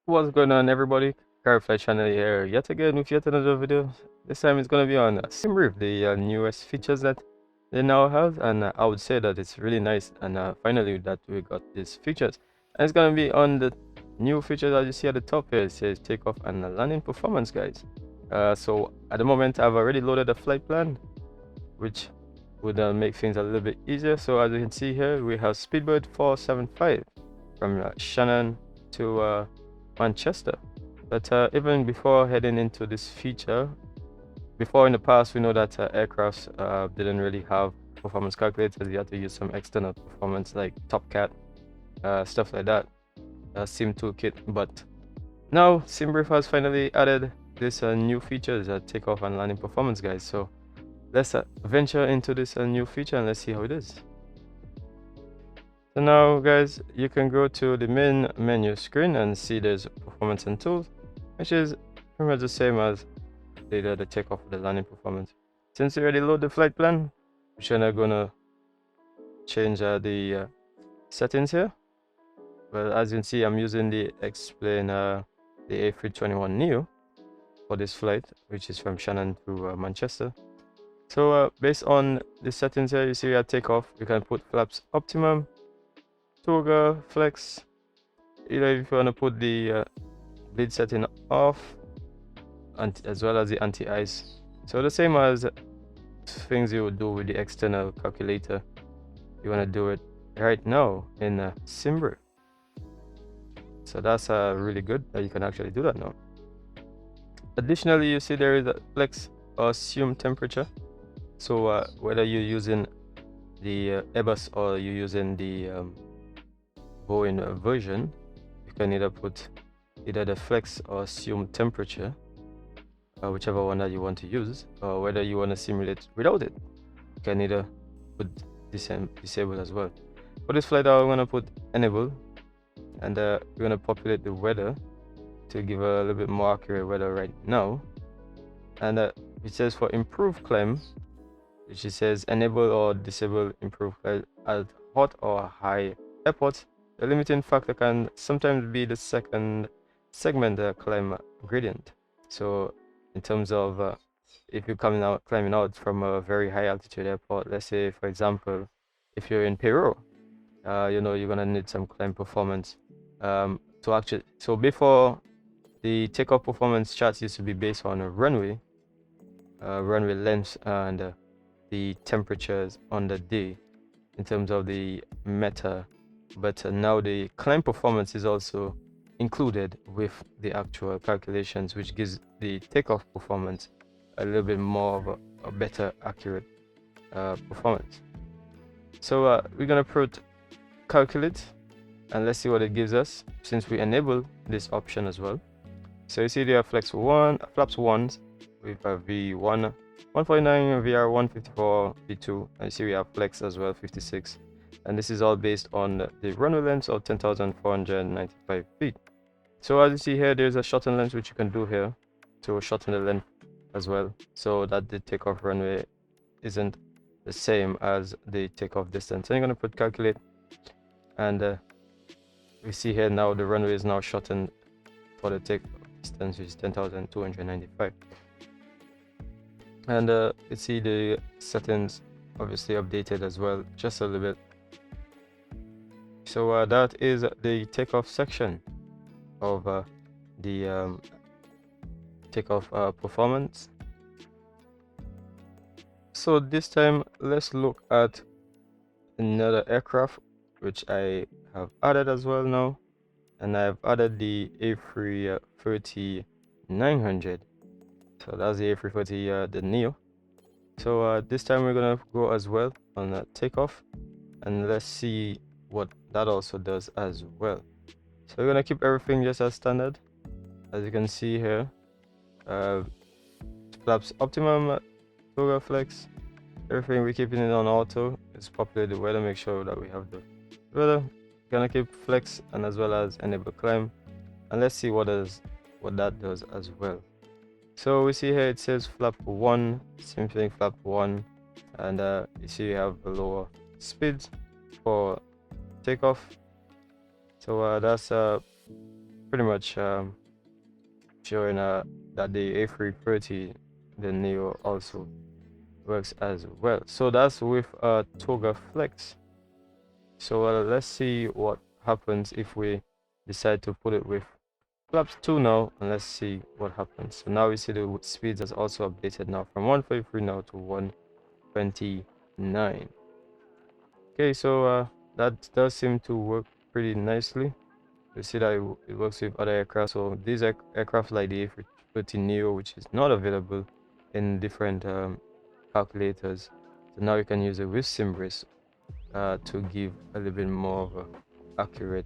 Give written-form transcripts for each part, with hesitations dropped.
What's going on, everybody? Carfly channel here yet again with yet another video. This time it's gonna be on Simbrief, the newest features that they now have, and I would say that it's really nice. And finally, that we got these features, and it's gonna be on the new features that you see at the top here. It says takeoff and landing performance, guys. So at the moment, I've already loaded a flight plan, which would make things a little bit easier. So as you can see here, we have Speedbird 475 from Shannon to Manchester. But even before heading into this feature, before in the past, we know that aircrafts didn't really have performance calculators. You had to use some external performance like TopCat, stuff like that, Sim Toolkit. But now Simbrief has finally added this new features, takeoff and landing performance, guys. So let's venture into this new feature and let's see how it is. So now, guys, you can go to the main menu screen and see there's performance and tools, which is pretty much the same as the takeoff of the landing performance. Since you already load the flight plan, we're not gonna change the settings here. But as you can see, I'm using the explain the A321neo for this flight, which is from Shannon to Manchester. So based on the settings here, you see we have takeoff. You can put flaps optimum, toggle, flex. Either if you want to put the bleed setting off, and as well as the anti-ice. So the same as things you would do with the external calculator, you want to do it right now in Simbrief. So that's really good that you can actually do that now. Additionally, you see there is a flex or assume temperature. So whether you're using the Airbus or you're using the Boeing version, you can either put either the flex or assume temperature, whichever one that you want to use, or whether you want to simulate without it, you can either put disable as well. For this flight, I'm going to put enable, and we're going to populate the weather to give a little bit more accurate weather right now. And it says for improved climb, which it says enable or disable improved climb at hot or high airports. The limiting factor can sometimes be the second segment climb gradient. So in terms of if you're climbing out from a very high altitude airport, let's say for example, if you're in Peru, you know you're gonna need some climb performance to actually. So before, the takeoff performance charts used to be based on a runway length and the temperatures on the day in terms of the meta, but now the climb performance is also included with the actual calculations, which gives the takeoff performance a little bit more of a better accurate performance. So we're gonna put calculate and let's see what it gives us since we enable this option as well. So you see there are flaps 1s with a V1 149, VR 154, V2, and you see we have flex as well 56, and this is all based on the runway length of 10,495 feet. So as you see here, there's a shorten length which you can do here to shorten the length as well, so that the takeoff runway isn't the same as the takeoff distance. So you're going to put calculate, and we see here now the runway is now shortened for the takeoff distance, which is 10,295. And you see the settings obviously updated as well, just a little bit. So that is the takeoff section of the takeoff performance. So this time let's look at another aircraft which I have added as well now, and I've added the A330-900. So that's the A330, the Neo. So this time we're gonna go as well on takeoff, and let's see what that also does as well. So we're gonna keep everything just as standard, as you can see here. Flaps optimum, toggle flex, everything we're keeping it on auto. Let's populate the weather, make sure that we have the weather. Gonna keep flex and as well as enable climb, and let's see what that does as well. So we see here it says flap 1, same thing, flap 1, and you see you have the lower speeds for takeoff. So that's pretty much showing that the A330, the Neo, also works as well. So that's with Toga Flex. So let's see what happens if we decide to put it with Flaps 2 now, and let's see what happens. So now we see the speeds has also updated now from 143 now to 129. Okay, so that does seem to work pretty nicely. You see that it works with other aircraft. So these aircraft like the A330 Neo, which is not available in different calculators. So now you can use it with Simbrief to give a little bit more of a accurate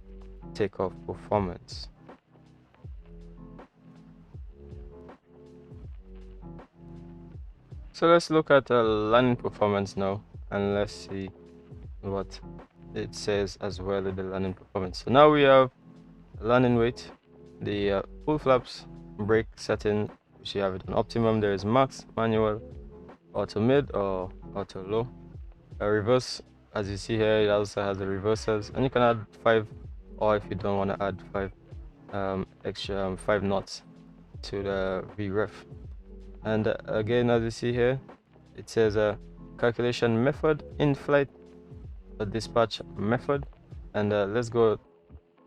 takeoff performance. So let's look at landing performance now, and let's see what it says as well in the landing performance. So now we have landing weight, the full flaps, brake setting, which you have it on optimum. There is max, manual, auto mid, or auto low. A reverse, as you see here, it also has the reversers, and you can add 5, or if you don't want to add 5, extra 5 knots to the VREF. And again, as you see here, it says a calculation method, in-flight, a dispatch method. And let's go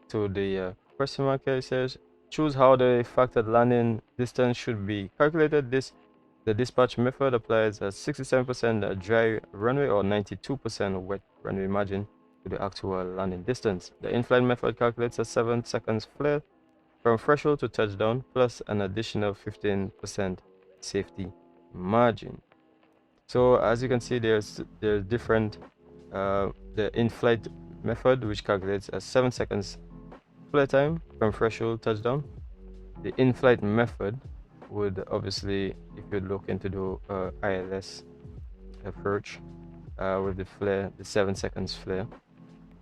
to the question mark here. It says choose how the factored landing distance should be calculated. The dispatch method applies a 67% dry runway or 92% wet runway margin to the actual landing distance. The in-flight method calculates a 7 seconds flare from threshold to touchdown plus an additional 15% safety margin. So as you can see, there's different the in-flight method, which calculates a 7 seconds flare time from threshold touchdown. The in-flight method would obviously, if you look into the ILS approach with the flare, the 7 seconds flare,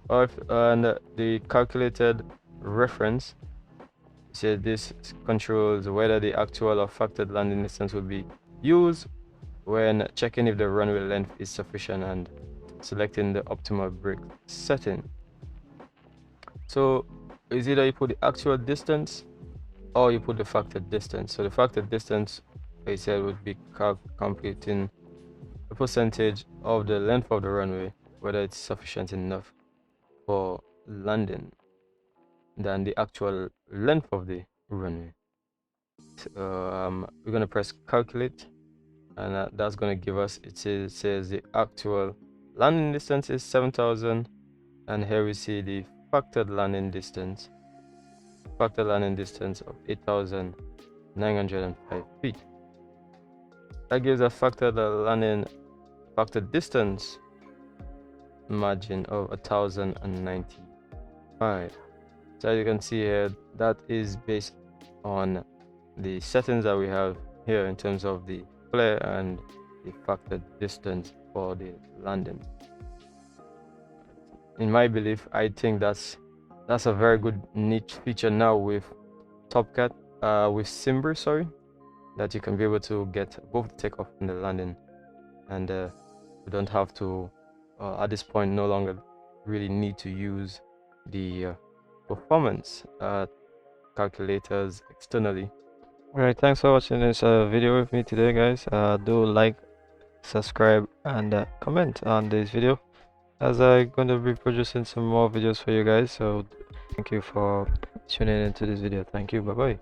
or and the calculated reference. So this controls whether the actual or factored landing distance will be used when checking if the runway length is sufficient and selecting the optimal brake setting. So is either you put the actual distance or you put the factored distance. So the factored distance, I said, would be computing a percentage of the length of the runway, whether it's sufficient enough for landing than the actual length of the runway. So, we're going to press calculate, and that's going to give us, it says the actual landing distance is 7,000, and here we see the factored landing distance of 8,905 feet. That gives a factored distance margin of 1,095. So as you can see here, that is based on the settings that we have here in terms of the flare and the factored distance for the landing. In my belief, I think that's a very good neat feature now with with Simbrief, sorry, that you can be able to get both the takeoff and the landing, and you don't have to at this point no longer really need to use the performance calculators externally. Alright, thanks for watching this video with me today, guys. Do like, subscribe, and comment on this video, as I'm going to be producing some more videos for you guys. So thank you for tuning into this video. Thank you. Bye bye.